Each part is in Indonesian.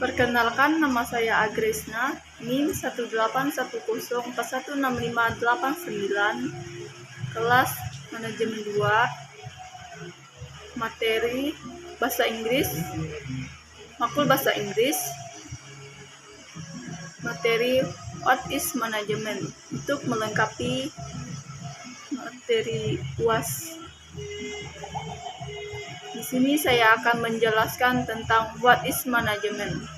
Perkenalkan, nama saya Agresna, NIM 18104165899, kelas Manajemen 2, materi Bahasa Inggris, makul Bahasa Inggris, materi What is Management, untuk melengkapi materi UAS. Di sini saya akan menjelaskan tentang what is management.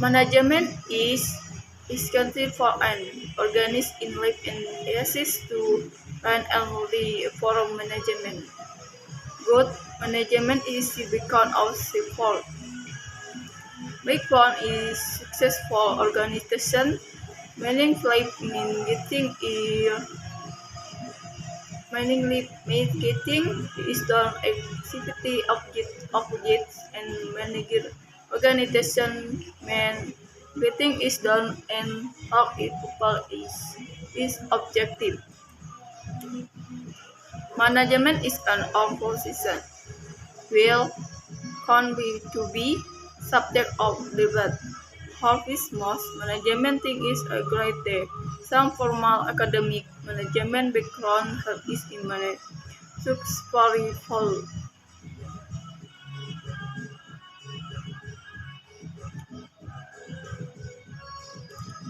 Management is conceived for an organism in life and assists to run a healthy forum management. Good management is the backbone of support. Backbone is successful organization. Meaning getting is done activity objects and managing organization getting is done and how it people is objective. Management is an opposition will to be subject of debate. How is most management thing is a great day. Some formal academic management background is in successful.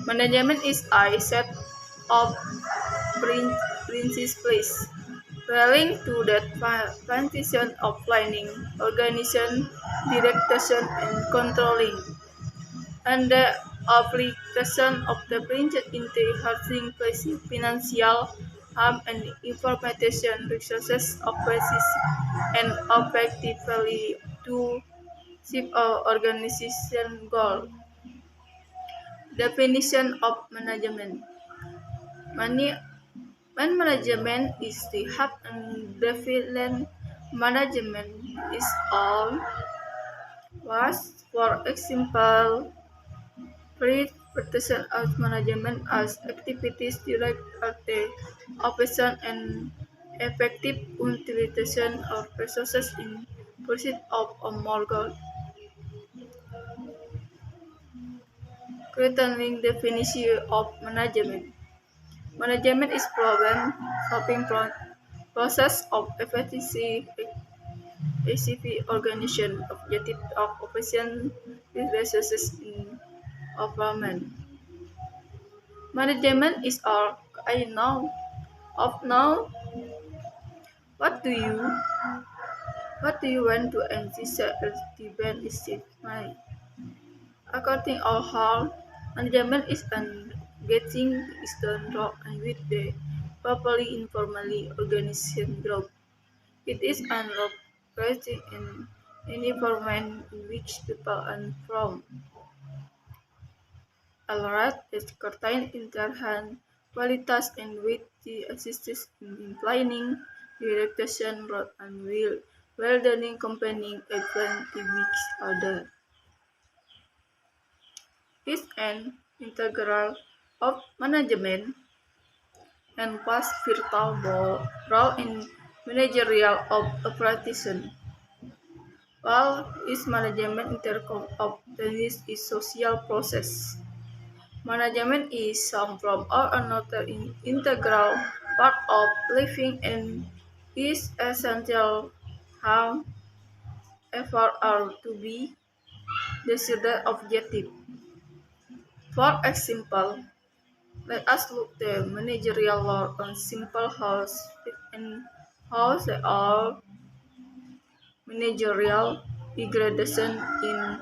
Management is a set of principles relating to the foundation of planning, organization, direction, and controlling, and the application of the principle into enhancing financial harm and information resources operations and effectively to achieve our organization goal. Definition of management. Management is the hub and development. Management is all was, for example, protection of management as activities direct at the operation and effective utilization of resources in pursuit of a more goal. Creating definition of management. Management is problem-solving process of efficiency organization, objective of operation with resources in government. Management is all I know of now. What do you want to envisage the band is my? According to how management is getting is done wrong and with the properly informally organization group. It is unrepresented in any environment in which people are from. Alright, is contain interhand qualitas and with the assistance in planning, direction, road and well-done accompanying event in which other. Is an integral of management and was vital role in managerial of operation. While is management of tennis is social process. Management is some from or another integral part of living and is essential how effort are to be desired objective. For example, let us look the managerial law on simple house and how they are managerial degradation in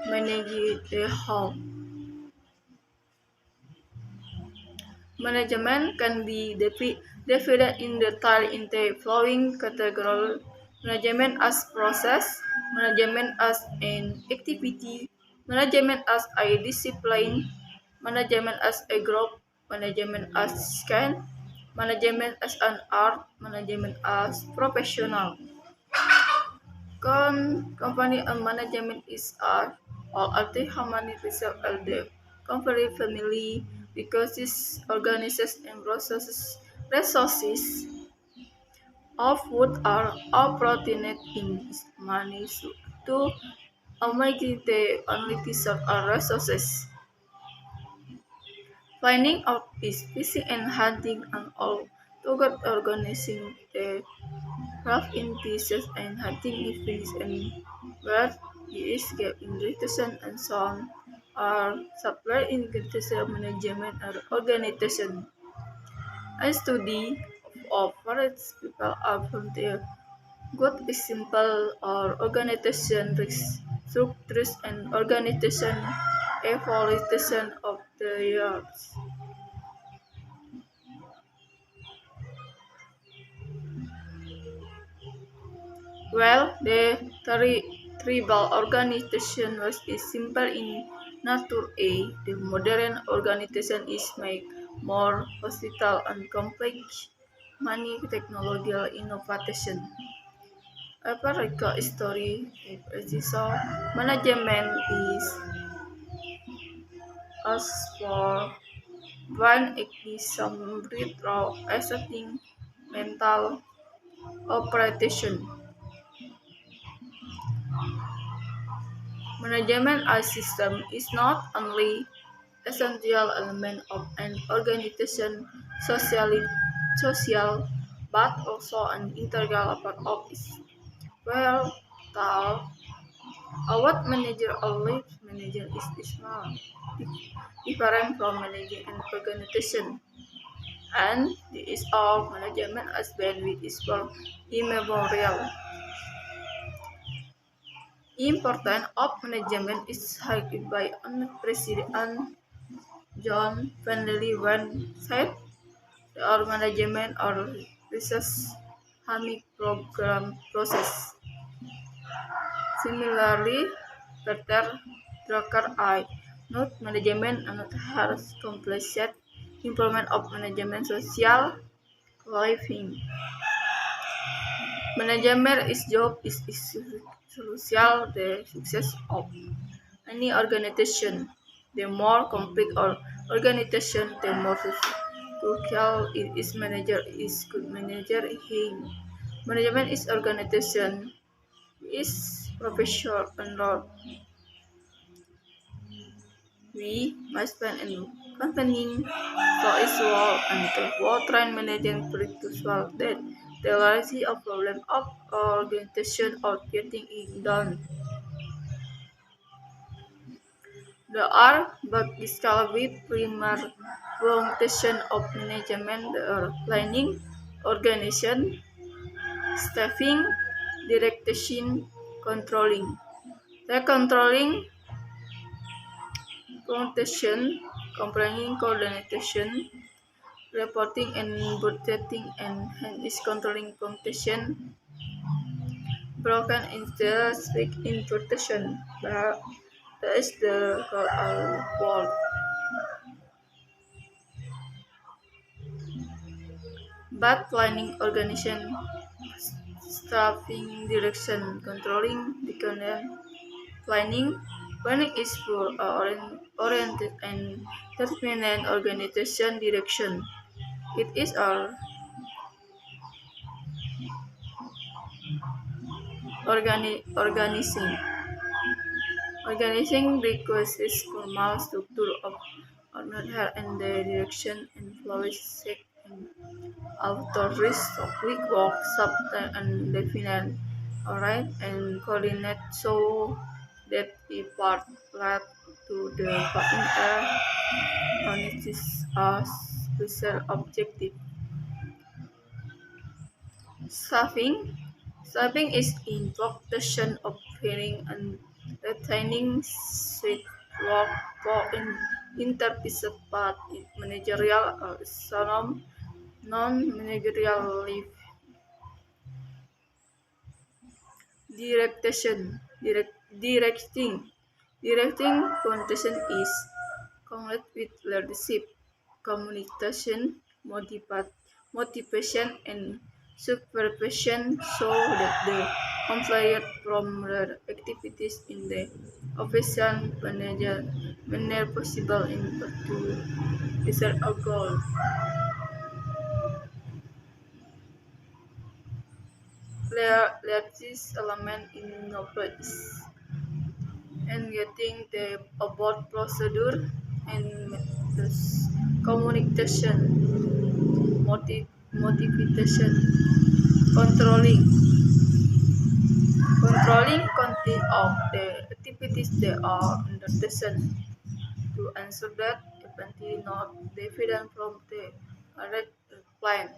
managing the home. Management can be divided in detail into following categories: management as process, management as an activity, management as a discipline, management as a group, management as scan, management as an art, management as professional. Company and management is art, all harmony reserve the company family because it organizes and resources of food are all protein in money to making the only serve our resources. Finding out is fishing and hunting and all together organizing the craft in pieces and hunting events and where the escape in nutrition and so on are supply ingredient management or organization. A study of various people are from their good example or organization risk structures and organization evaluation of the years. Well, the tribal organization was is simple in nature A. The modern organization is made more versatile and complex, many technological innovation. America story so management is as for one some retro asserting mental operation. Management as system is not only essential element of an organization socially social but also an integral part of its well thought what manager or lead manager is small different from managing an organization and this all management as bandwidth is for immemorial. Importance of management is highlighted by President John Findlay when said or management or research harming program process. Similarly, Peter Drucker I note management and has completed improvement of management social living. Management is job is crucial the success of any organization. The more complex or organization, the more crucial it is manager is good manager him. Management is organization is professional and we must spend in accompanying for its work and the work train managing to solve that the reality of problem of organization or getting it done. There are but discovered with primary foundation of management planning, organization, staffing, direction, controlling. The controlling foundation, comprehending coordination, reporting and budgeting and hence is controlling foundation broken into speak invitation. But that is the goal of world. But planning, organization, staffing, direction, controlling, becoming planning. Planning is for oriented and determined organization direction. It is our organizing. Organizing requires formal structure of order and the direction and flow set and authorities of week work subtle and definite alright and coordinate so that the part led to the partner honest as special objective. Staffing Staffing is invocation of filling and retaining sweet work for interparticipant managerial or some non-managerial leave. Directing. Directing connotation is connected with leadership, communication, motivation, and supervision so that the employer from their activities in the official manner possible in order to reach a goal. Largest element in knowledge and getting the about procedure and methods, communication, motivation, controlling. Controlling content of the activities they are undertaken to ensure that events not deviate from the correct plan.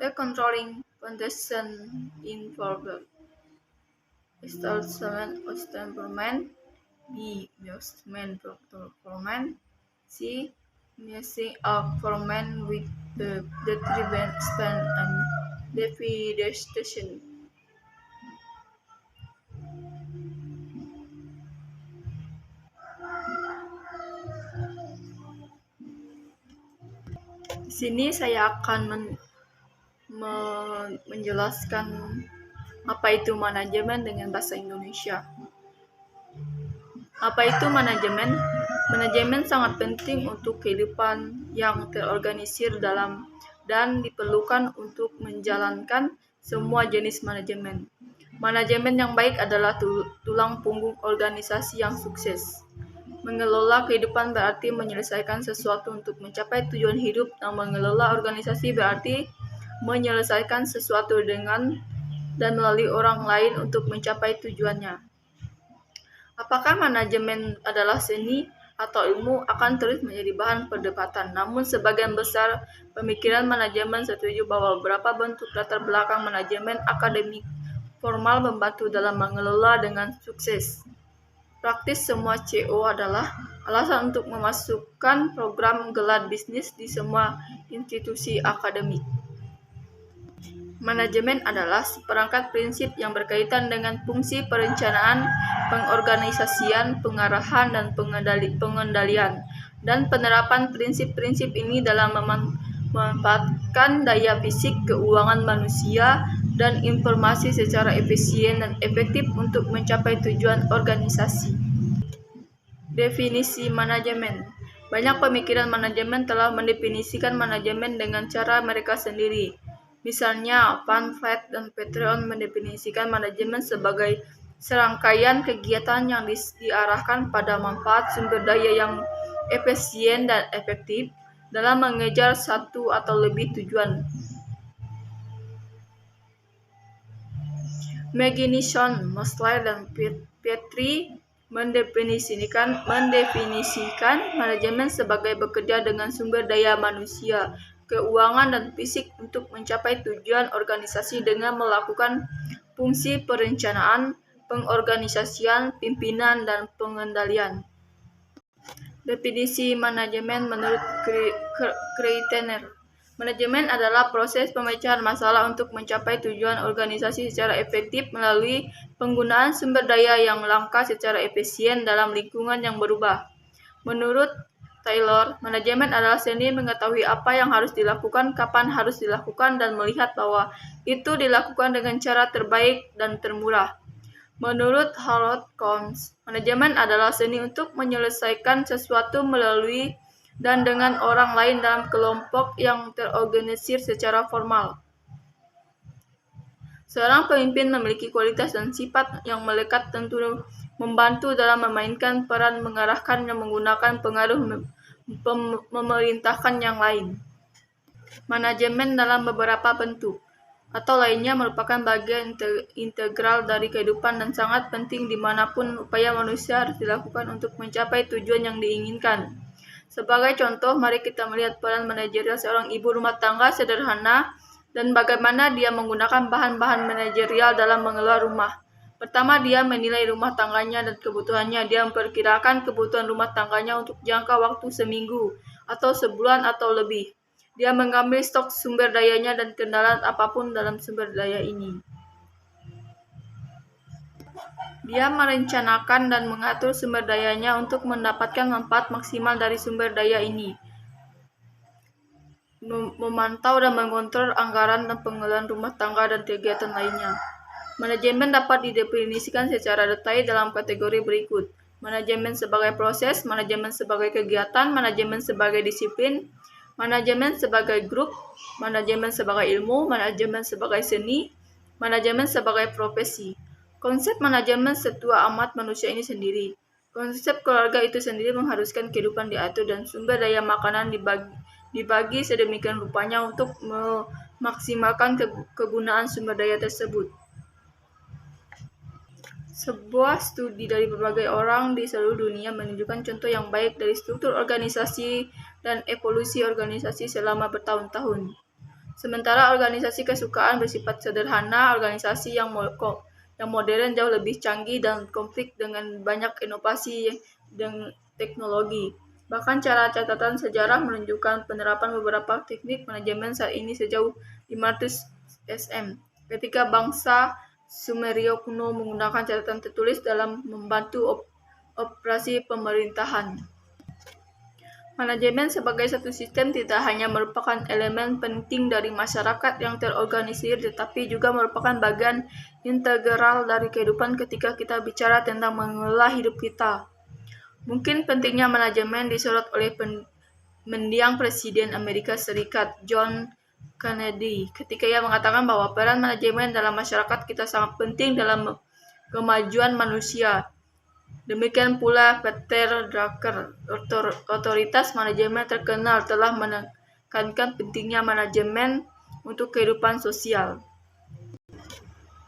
The controlling condition involved establishment of temperament, B. Measurement of performance, C. Measuring of performance with the determined stand and deviation. Di sini saya akan menjelaskan apa itu manajemen dengan bahasa Indonesia. Apa itu manajemen? Manajemen sangat penting untuk kehidupan yang terorganisir dalam dan diperlukan untuk menjalankan semua jenis manajemen. Manajemen yang baik adalah tulang punggung organisasi yang sukses. Mengelola kehidupan berarti menyelesaikan sesuatu untuk mencapai tujuan hidup, dan mengelola organisasi berarti menyelesaikan sesuatu dengan dan melalui orang lain untuk mencapai tujuannya. Apakah manajemen adalah seni atau ilmu akan terus menjadi bahan perdebatan. Namun sebagian besar pemikiran manajemen setuju bahwa beberapa bentuk latar belakang manajemen akademik formal membantu dalam mengelola dengan sukses. Praktis semua CO adalah alasan untuk memasukkan program gelar bisnis di semua institusi akademik. Manajemen adalah seperangkat prinsip yang berkaitan dengan fungsi perencanaan, pengorganisasian, pengarahan, dan pengendalian, dan penerapan prinsip-prinsip ini dalam memanfaatkan daya fisik, keuangan manusia, dan informasi secara efisien dan efektif untuk mencapai tujuan organisasi. Definisi manajemen. Banyak pemikiran manajemen telah mendefinisikan manajemen dengan cara mereka sendiri. Misalnya, Van Vliet dan Patreon mendefinisikan manajemen sebagai serangkaian kegiatan yang diarahkan pada manfaat sumber daya yang efisien dan efektif dalam mengejar satu atau lebih tujuan. McGinnis, Mosler, dan Petrie mendefinisikan manajemen sebagai bekerja dengan sumber daya manusia, keuangan, dan fisik untuk mencapai tujuan organisasi dengan melakukan fungsi perencanaan, pengorganisasian, pimpinan, dan pengendalian. Definisi manajemen menurut Kreitner. Manajemen adalah proses pemecahan masalah untuk mencapai tujuan organisasi secara efektif melalui penggunaan sumber daya yang langka secara efisien dalam lingkungan yang berubah. Menurut Taylor, manajemen adalah seni mengetahui apa yang harus dilakukan, kapan harus dilakukan, dan melihat bahwa itu dilakukan dengan cara terbaik dan termurah. Menurut Harold Combs, manajemen adalah seni untuk menyelesaikan sesuatu melalui dan dengan orang lain dalam kelompok yang terorganisir secara formal. Seorang pemimpin memiliki kualitas dan sifat yang melekat tentu membantu dalam memainkan peran mengarahkan dan menggunakan pengaruh memerintahkan yang lain. Manajemen dalam beberapa bentuk atau lainnya merupakan bagian integral dari kehidupan dan sangat penting dimanapun upaya manusia harus dilakukan untuk mencapai tujuan yang diinginkan. Sebagai contoh, mari kita melihat peran manajerial seorang ibu rumah tangga sederhana dan bagaimana dia menggunakan bahan-bahan manajerial dalam mengelola rumah. Pertama, dia menilai rumah tangganya dan kebutuhannya. Dia memperkirakan kebutuhan rumah tangganya untuk jangka waktu seminggu atau sebulan atau lebih. Dia mengambil stok sumber dayanya dan kendala apapun dalam sumber daya ini. Dia merencanakan dan mengatur sumber dayanya untuk mendapatkan manfaat maksimal dari sumber daya ini. Memantau dan mengontrol anggaran dan pengelolaan rumah tangga dan kegiatan lainnya. Manajemen dapat didefinisikan secara detail dalam kategori berikut. Manajemen sebagai proses, manajemen sebagai kegiatan, manajemen sebagai disiplin, manajemen sebagai grup, manajemen sebagai ilmu, manajemen sebagai seni, manajemen sebagai profesi. Konsep manajemen setua amat manusia ini sendiri. Konsep keluarga itu sendiri mengharuskan kehidupan diatur dan sumber daya makanan dibagi sedemikian rupanya untuk memaksimalkan kegunaan sumber daya tersebut. Sebuah studi dari berbagai orang di seluruh dunia menunjukkan contoh yang baik dari struktur organisasi dan evolusi organisasi selama bertahun-tahun. Sementara organisasi kesukaan bersifat sederhana, organisasi yang modern jauh lebih canggih dan konflik dengan banyak inovasi dan teknologi. Bahkan catatan sejarah menunjukkan penerapan beberapa teknik manajemen saat ini sejauh 500 SM. Ketika bangsa Sumeria kuno menggunakan catatan tertulis dalam membantu operasi pemerintahan. Manajemen sebagai satu sistem tidak hanya merupakan elemen penting dari masyarakat yang terorganisir, tetapi juga merupakan bagian integral dari kehidupan ketika kita bicara tentang mengelola hidup kita. Mungkin pentingnya manajemen disorot oleh mendiang Presiden Amerika Serikat John Kennedy ketika ia mengatakan bahwa peran manajemen dalam masyarakat kita sangat penting dalam kemajuan manusia. Demikian pula Peter Drucker, otoritas manajemen terkenal, telah menekankan pentingnya manajemen untuk kehidupan sosial.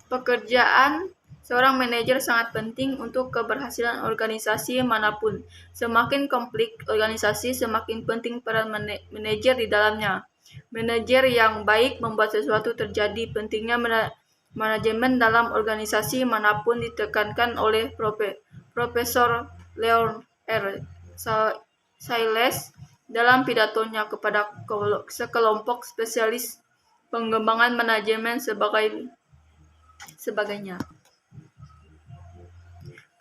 Pekerjaan seorang manajer sangat penting untuk keberhasilan organisasi manapun. Semakin kompleks organisasi, semakin penting peran manajer di dalamnya. Manajer yang baik membuat sesuatu terjadi. Pentingnya manajemen dalam organisasi manapun ditekankan oleh Profesor Leon R. Sayles dalam pidatonya kepada sekelompok spesialis pengembangan manajemen sebagainya.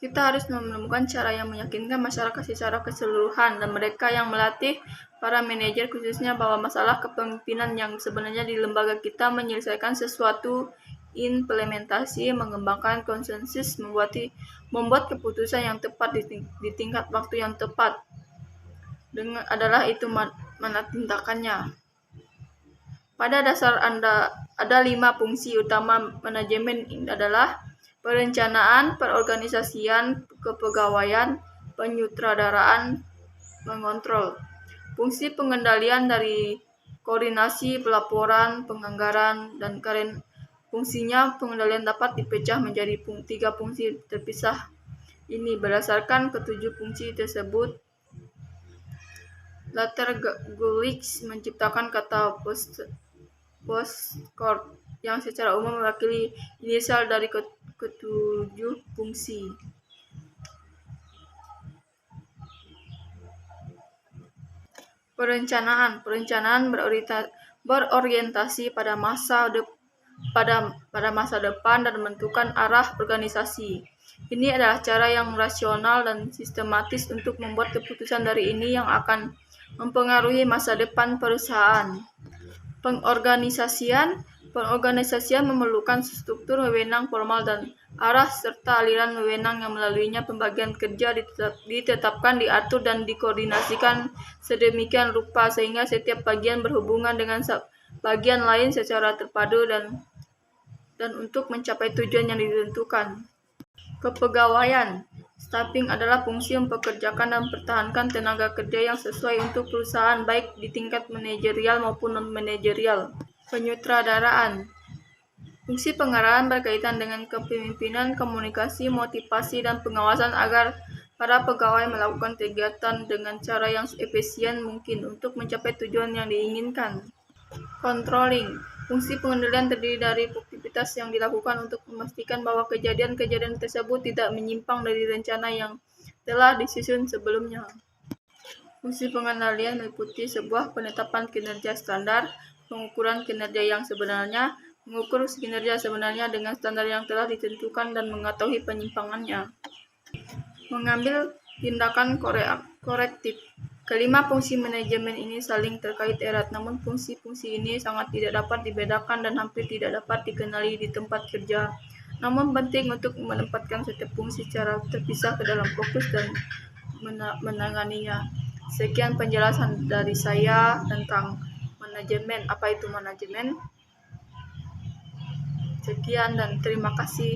Kita harus menemukan cara yang meyakinkan masyarakat secara keseluruhan dan mereka yang melatih para manajer khususnya bahwa masalah kepemimpinan yang sebenarnya di lembaga kita menyelesaikan sesuatu, implementasi, mengembangkan konsensus, membuat keputusan yang tepat di tingkat waktu yang tepat. Adalah itu mana tindakannya. Pada dasar ada 5 fungsi utama manajemen adalah perencanaan, perorganisasian, kepegawaian, penyutradaraan, mengontrol. Fungsi pengendalian dari koordinasi, pelaporan, penganggaran, dan fungsinya pengendalian dapat dipecah menjadi 3 fungsi terpisah. Ini berdasarkan ketujuh fungsi tersebut. Later Gulick menciptakan kata postcode yang secara umum mewakili inisial dari ketujuh fungsi. Perencanaan berorientasi pada masa depan dan menentukan arah organisasi. Ini adalah cara yang rasional dan sistematis untuk membuat keputusan dari ini yang akan mempengaruhi masa depan perusahaan. Pengorganisasian memerlukan struktur wewenang formal dan arah serta aliran wewenang yang melaluinya pembagian kerja ditetapkan, diatur, dan dikoordinasikan sedemikian rupa sehingga setiap bagian berhubungan dengan bagian lain secara terpadu dan untuk mencapai tujuan yang ditentukan. Kepegawaian staffing adalah fungsi mempekerjakan dan mempertahankan tenaga kerja yang sesuai untuk perusahaan baik di tingkat manajerial maupun non-manajerial. Penyutradaraan. Fungsi pengarahan berkaitan dengan kepemimpinan, komunikasi, motivasi, dan pengawasan agar para pegawai melakukan kegiatan dengan cara yang efisien mungkin untuk mencapai tujuan yang diinginkan. Controlling. Fungsi pengendalian terdiri dari aktivitas yang dilakukan untuk memastikan bahwa kejadian-kejadian tersebut tidak menyimpang dari rencana yang telah disusun sebelumnya. Fungsi pengendalian meliputi sebuah penetapan kinerja standar, pengukuran kinerja yang sebenarnya, mengukur kinerja sebenarnya dengan standar yang telah ditentukan dan mengetahui penyimpangannya. Mengambil tindakan korektif. Kelima fungsi manajemen ini saling terkait erat, namun fungsi-fungsi ini sangat tidak dapat dibedakan dan hampir tidak dapat dikenali di tempat kerja. Namun penting untuk menempatkan setiap fungsi secara terpisah ke dalam fokus dan menanganinya. Sekian penjelasan dari saya tentang manajemen. Apa itu manajemen? Sekian dan terima kasih.